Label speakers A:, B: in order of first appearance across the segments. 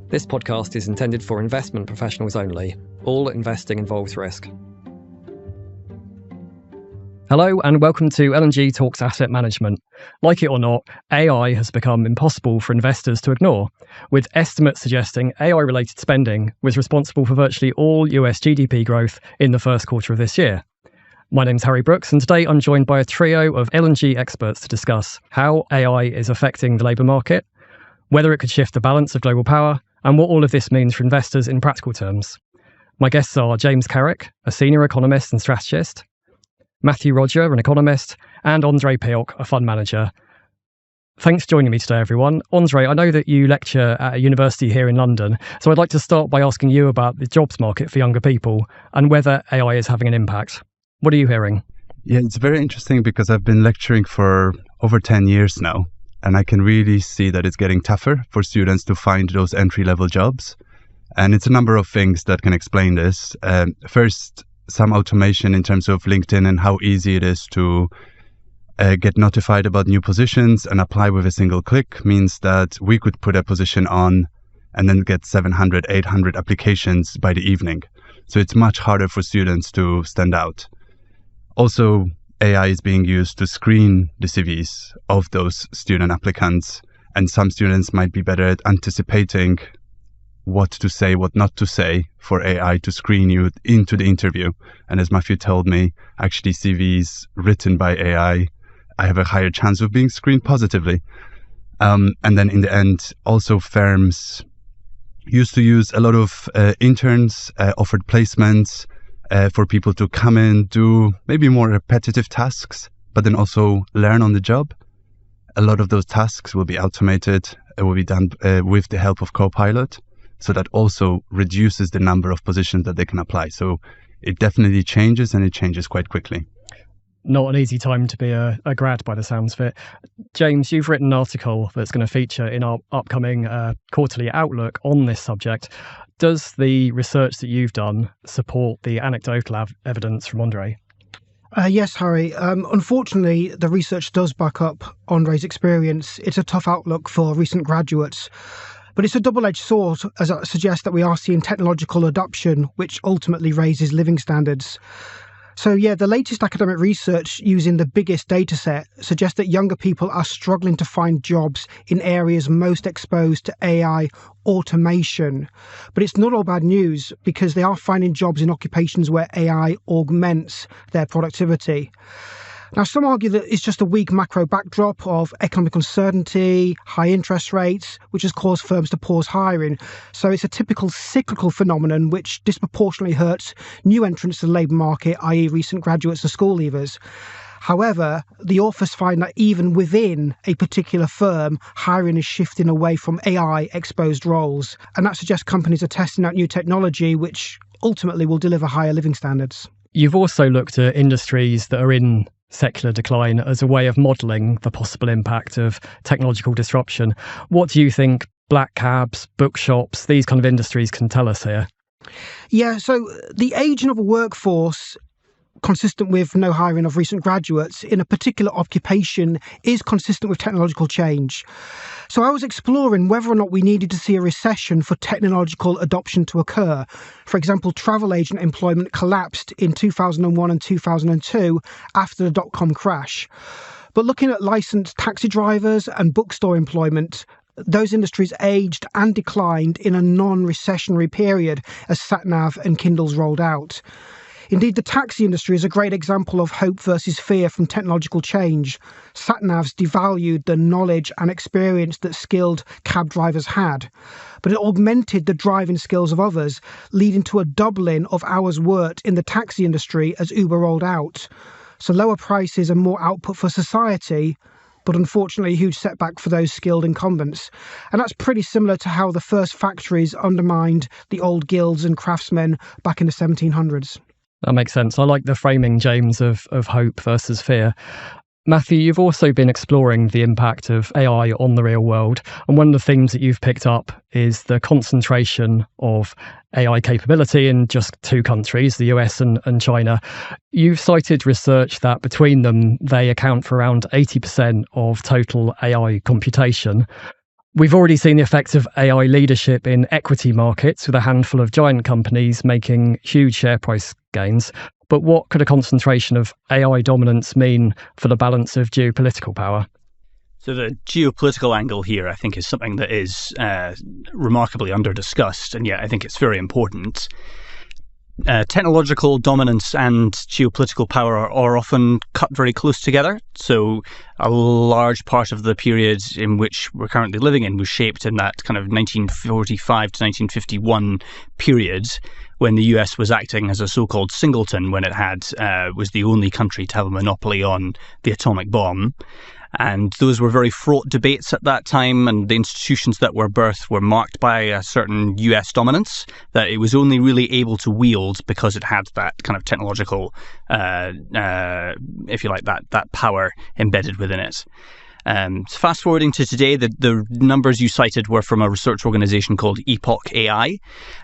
A: This podcast is intended for investment professionals only. All investing involves risk. Hello and welcome to L&G Talks Asset Management. Like it or not, AI has become impossible for investors to ignore, with estimates suggesting AI-related spending was responsible for virtually all US GDP growth in the first quarter of this year. My name's Harry Brooks, and today I'm joined by a trio of L&G experts to discuss how AI is affecting the labour market, whether it could shift the balance of global power, and what all of this means for investors in practical terms. My guests are James Carrick, a senior economist and strategist, Matthew Rodger, an economist, and Andrzej Pioch, a fund manager. Thanks for joining me today, everyone. Andrzej, I know that you lecture at a university here in London, so I'd like to start by asking you about the jobs market for younger people and whether AI is having an impact. What are you hearing?
B: Yeah, it's very interesting because I've been lecturing for over 10 years now, and I can really see that it's getting tougher for students to find those entry-level jobs. And it's a number of things that can explain this. First, some automation in terms of LinkedIn and how easy it is to get notified about new positions and apply with a single click means that we could put a position on and then get 700, 800 applications by the evening. So it's much harder for students to stand out. Also, AI is being used to screen the CVs of those student applicants, and some students might be better at anticipating what to say, what not to say for AI to screen you into the interview. And as Matthew told me, actually CVs written by AI, I have a higher chance of being screened positively. And then in the end, also firms used to use a lot of interns, offered placements for people to come in, do maybe more repetitive tasks, but then also learn on the job. A lot of those tasks will be automated, will be done with the help of Copilot. So that also reduces the number of positions that they can apply. So it definitely changes, and it changes quite quickly.
A: Not an easy time to be a grad by the sounds of it. James, you've written an article that's going to feature in our upcoming quarterly outlook on this subject. Does the research that you've done support the anecdotal evidence from Andrzej?
C: Yes, Harry. Unfortunately, the research does back up Andrzej's experience. It's a tough outlook for recent graduates. But it's a double-edged sword, as it suggests that we are seeing technological adoption, which ultimately raises living standards. So yeah, the latest academic research using the biggest data set suggests that younger people are struggling to find jobs in areas most exposed to AI automation. But it's not all bad news, because they are finding jobs in occupations where AI augments their productivity. Now, some argue that it's just a weak macro backdrop of economic uncertainty, high interest rates, which has caused firms to pause hiring. So it's a typical cyclical phenomenon which disproportionately hurts new entrants to the labour market, i.e. recent graduates and school leavers. However, the authors find that even within a particular firm, hiring is shifting away from AI-exposed roles. And that suggests companies are testing out new technology, which ultimately will deliver higher living standards.
A: You've also looked at industries that are in secular decline as a way of modelling the possible impact of technological disruption. What do you think black cabs, bookshops, these kind of industries can tell us here?
C: Yeah, so the ageing of a workforce consistent with no hiring of recent graduates in a particular occupation is consistent with technological change. So I was exploring whether or not we needed to see a recession for technological adoption to occur. For example, travel agent employment collapsed in 2001 and 2002 after the dot-com crash. But looking at licensed taxi drivers and bookstore employment, those industries aged and declined in a non-recessionary period as SatNav and Kindles rolled out. Indeed, the taxi industry is a great example of hope versus fear from technological change. Sat-navs devalued the knowledge and experience that skilled cab drivers had, but it augmented the driving skills of others, leading to a doubling of hours worked in the taxi industry as Uber rolled out. So lower prices and more output for society, but unfortunately a huge setback for those skilled incumbents. And that's pretty similar to how the first factories undermined the old guilds and craftsmen back in the 1700s.
A: That makes sense. I like the framing, James, of hope versus fear. Matthew, you've also been exploring the impact of AI on the real world. And one of the themes that you've picked up is the concentration of AI capability in just two countries, the US and China. You've cited research that between them, they account for around 80% of total AI computation. We've already seen the effects of AI leadership in equity markets, with a handful of giant companies making huge share price gains. But what could a concentration of AI dominance mean for the balance of geopolitical power?
D: So the geopolitical angle here, I think, is something that is remarkably under-discussed, and yet I think it's very important. Technological dominance and geopolitical power are often cut very close together. So a large part of the period in which we're currently living in was shaped in that kind of 1945 to 1951 period, when the US was acting as a so-called singleton, when it was the only country to have a monopoly on the atomic bomb. And those were very fraught debates at that time, and the institutions that were birthed were marked by a certain US dominance that it was only really able to wield because it had that kind of technological, if you like, that power embedded within it. Fast forwarding to today, the numbers you cited were from a research organization called EPOCH AI,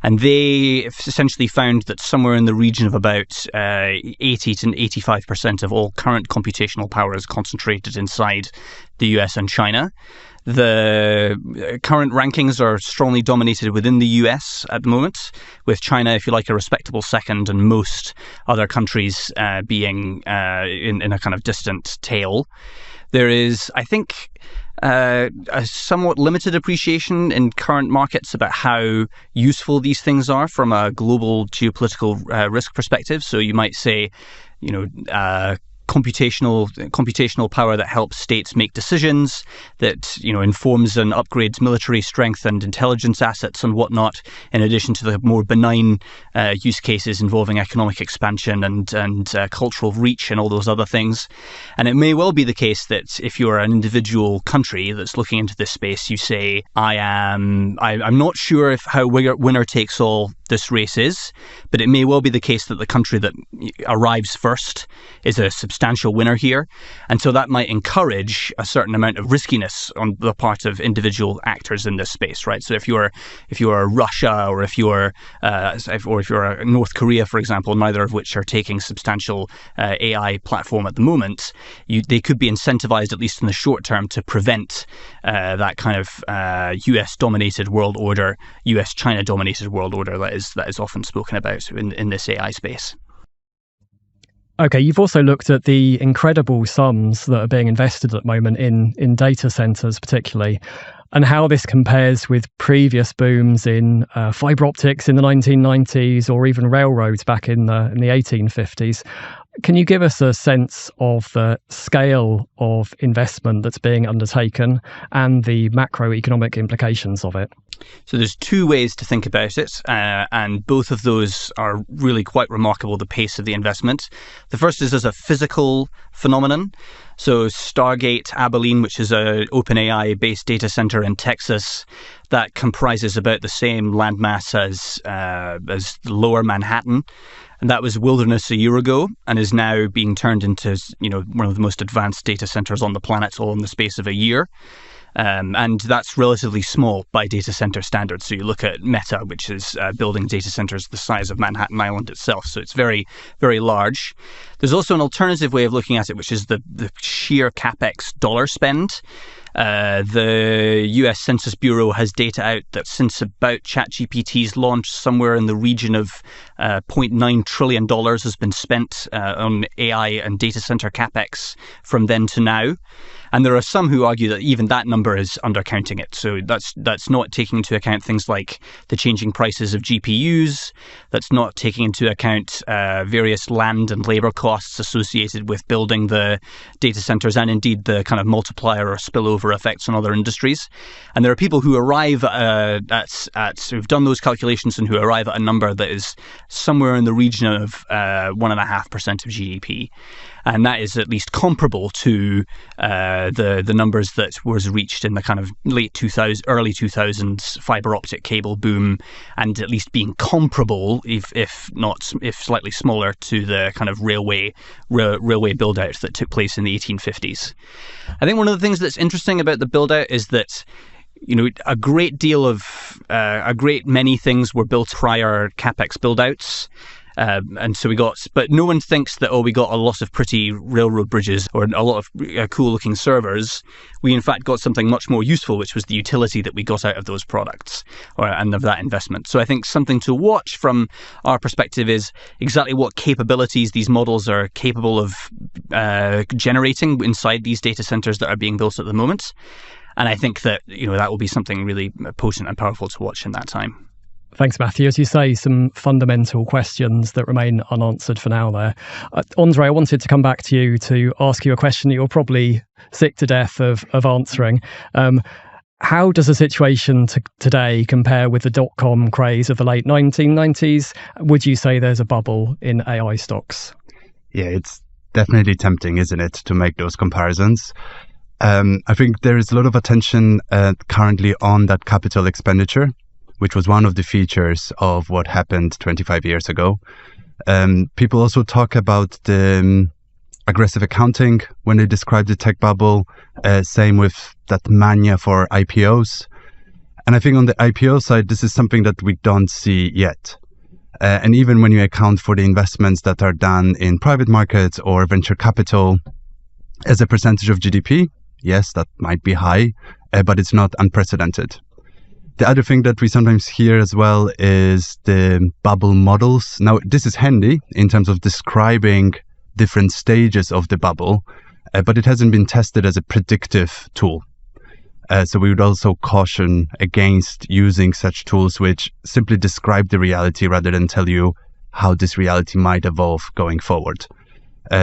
D: and they essentially found that somewhere in the region of about 80 to 85% of all current computational power is concentrated inside the US and China. The current rankings are strongly dominated within the US at the moment, with China, if you like, a respectable second, and most other countries being in a kind of distant tail. There is, I think, a somewhat limited appreciation in current markets about how useful these things are from a global geopolitical risk perspective. So you might say, computational power that helps states make decisions, that informs and upgrades military strength and intelligence assets and whatnot, in addition to the more benign use cases involving economic expansion and cultural reach and all those other things. And it may well be the case that if you're an individual country that's looking into this space, you say, I'm not sure how winner takes all this race is, but it may well be the case that the country that arrives first is a substantial winner here. And so that might encourage a certain amount of riskiness on the part of individual actors in this space, right? So if you're Russia, or if you're North Korea, for example, neither of which are taking substantial AI platform at the moment, they could be incentivized, at least in the short term, to prevent that kind of US-dominated world order, US-China-dominated world order that is often spoken about in this AI space.
A: Okay, you've also looked at the incredible sums that are being invested at the moment in data centers particularly, and how this compares with previous booms in fiber optics in the 1990s, or even railroads back in the 1850s. Can you give us a sense of the scale of investment that's being undertaken and the macroeconomic implications of it?
D: So there's two ways to think about it, and both of those are really quite remarkable, the pace of the investment. The first is as a physical phenomenon. So Stargate Abilene, which is an OpenAI-based data center in Texas, that comprises about the same landmass as Lower Manhattan. And that was Wilderness a year ago, and is now being turned into one of the most advanced data centers on the planet, all in the space of a year. And that's relatively small by data center standards. So you look at Meta, which is building data centers the size of Manhattan Island itself. So it's very, very large. There's also an alternative way of looking at it, which is the sheer Capex dollar spend. The US Census Bureau has data out that since about ChatGPT's launch, somewhere in the region of $0.9 trillion has been spent on AI and data center Capex from then to now. And there are some who argue that even that number is undercounting it. So that's not taking into account things like the changing prices of GPUs. That's not taking into account various land and labor costs associated with building the data centers, and indeed the kind of multiplier or spillover effects on other industries. And there are people who arrive who've done those calculations and who arrive at a number that is somewhere in the region of 1.5% of GDP. And that is at least comparable to the numbers that was reached in the kind of early 2000s fiber optic cable boom, and at least being comparable, if slightly smaller, to the kind of railway build out that took place in the 1850s. I think one of the things that's interesting about the build out is that a great many things were built prior Capex build outs. And so but no one thinks that, we got a lot of pretty railroad bridges or a lot of cool looking servers. We in fact got something much more useful, which was the utility that we got out of those products and of that investment. So I think something to watch from our perspective is exactly what capabilities these models are capable of generating inside these data centers that are being built at the moment. And I think that, that will be something really potent and powerful to watch in that time.
A: Thanks, Matthew. As you say, some fundamental questions that remain unanswered for now there. Andrzej, I wanted to come back to you to ask you a question that you're probably sick to death of answering. How does the situation today compare with the dot-com craze of the late 1990s? Would you say there's a bubble in AI stocks?
B: Yeah, it's definitely tempting, isn't it, to make those comparisons? I think there is a lot of attention currently on that capital expenditure, which was one of the features of what happened 25 years ago. People also talk about the aggressive accounting when they describe the tech bubble, same with that mania for IPOs. And I think on the IPO side, this is something that we don't see yet. And even when you account for the investments that are done in private markets or venture capital as a percentage of GDP, yes, that might be high, but it's not unprecedented. The other thing that we sometimes hear as well is the bubble models. Now, this is handy in terms of describing different stages of the bubble, but it hasn't been tested as a predictive tool. So we would also caution against using such tools which simply describe the reality rather than tell you how this reality might evolve going forward.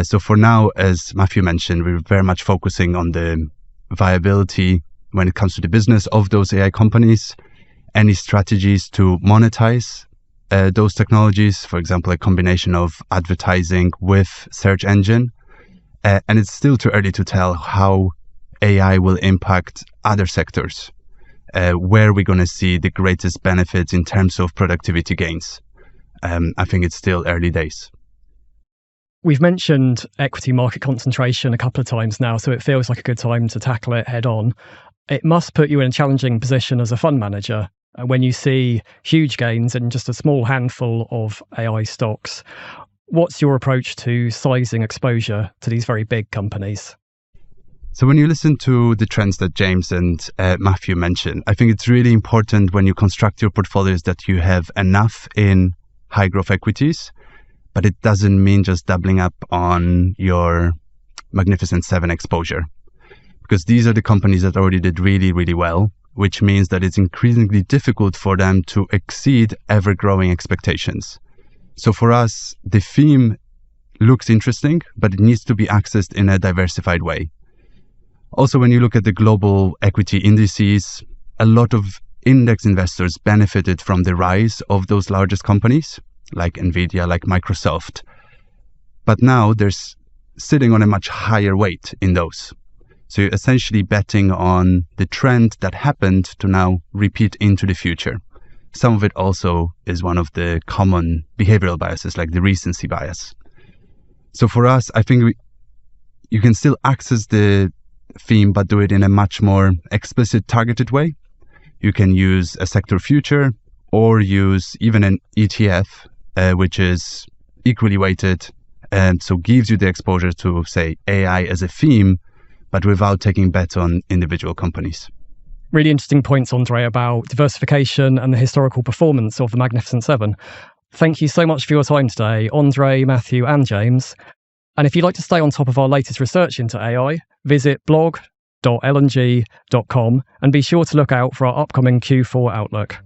B: So for now, as Matthew mentioned, we're very much focusing on the viability when it comes to the business of those AI companies, any strategies to monetize those technologies, for example, a combination of advertising with search engine. And it's still too early to tell how AI will impact other sectors, where we're going to see the greatest benefits in terms of productivity gains. I think it's still early days.
A: We've mentioned equity market concentration a couple of times now, so it feels like a good time to tackle it head on. It must put you in a challenging position as a fund manager when you see huge gains in just a small handful of AI stocks. What's your approach to sizing exposure to these very big companies?
B: So when you listen to the trends that James and Matthew mentioned, I think it's really important when you construct your portfolios that you have enough in high growth equities, but it doesn't mean just doubling up on your Magnificent Seven exposure, because these are the companies that already did really, really well, which means that it's increasingly difficult for them to exceed ever-growing expectations. So for us, the theme looks interesting, but it needs to be accessed in a diversified way. Also, when you look at the global equity indices, a lot of index investors benefited from the rise of those largest companies, like Nvidia, like Microsoft. But now there's sitting on a much higher weight in those. So you're essentially betting on the trend that happened to now repeat into the future. Some of it also is one of the common behavioral biases, like the recency bias. So for us, I think you can still access the theme, but do it in a much more explicit, targeted way. You can use a sector future or use even an ETF, which is equally weighted, and so gives you the exposure to, say, AI as a theme, but without taking bets on individual companies.
A: Really interesting points, Andrzej, about diversification and the historical performance of the Magnificent Seven. Thank you so much for your time today, Andrzej, Matthew, and James. And if you'd like to stay on top of our latest research into AI, visit blog.lng.com and be sure to look out for our upcoming Q4 outlook.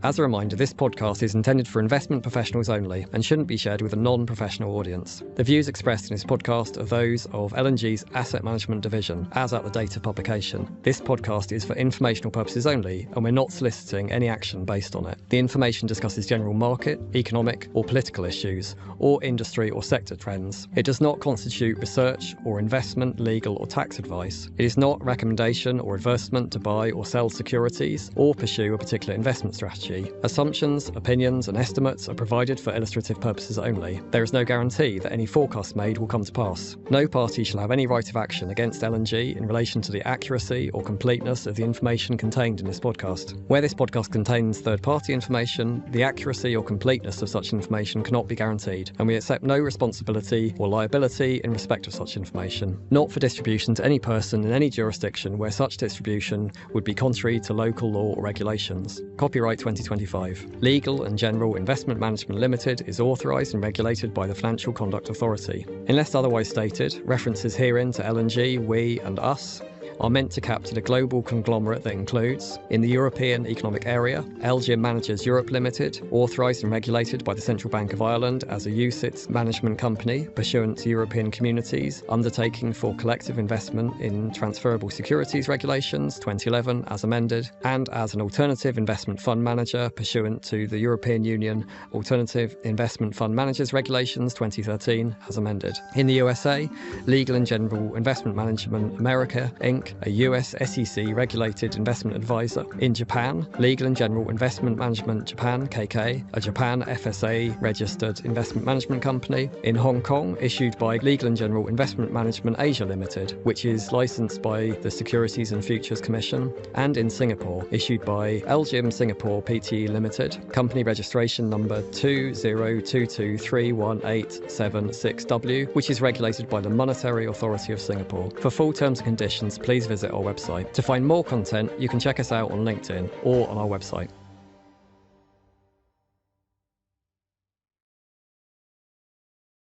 A: As a reminder, this podcast is intended for investment professionals only and shouldn't be shared with a non-professional audience. The views expressed in this podcast are those of L&G's asset management division, as at the date of publication. This podcast is for informational purposes only, and we're not soliciting any action based on it. The information discusses general market, economic, or political issues, or industry or sector trends. It does not constitute research or investment, legal, or tax advice. It is not recommendation or advertisement to buy or sell securities or pursue a particular investment strategy. strategy. Assumptions, opinions, and estimates are provided for illustrative purposes only. There is no guarantee that any forecast made will come to pass. No party shall have any right of action against L&G in relation to the accuracy or completeness of the information contained in this podcast. Where this podcast contains third-party information, the accuracy or completeness of such information cannot be guaranteed, and we accept no responsibility or liability in respect of such information, not for distribution to any person in any jurisdiction where such distribution would be contrary to local law or regulations. Copyright 2025. Legal and General Investment Management Limited is authorised and regulated by the Financial Conduct Authority. Unless otherwise stated, references herein to L&G, we and us are meant to capture the global conglomerate that includes, in the European Economic Area, LGIM Managers Europe Limited, authorised and regulated by the Central Bank of Ireland as a UCITS management company pursuant to European Communities Undertaking for Collective Investment in Transferable Securities Regulations 2011 as amended, and as an alternative investment fund manager pursuant to the European Union Alternative Investment Fund Managers Regulations 2013 as amended. In the USA, Legal and General Investment Management America, Inc., a US SEC regulated investment advisor. In Japan, Legal and General Investment Management Japan, KK, a Japan FSA registered investment management company. In Hong Kong, issued by Legal and General Investment Management Asia Limited, which is licensed by the Securities and Futures Commission. And in Singapore, issued by LGIM Singapore Pte Limited, company registration number 2022318766W, which is regulated by the Monetary Authority of Singapore. For full terms and conditions, please visit our website. To find more content, you can check us out on LinkedIn or on our website.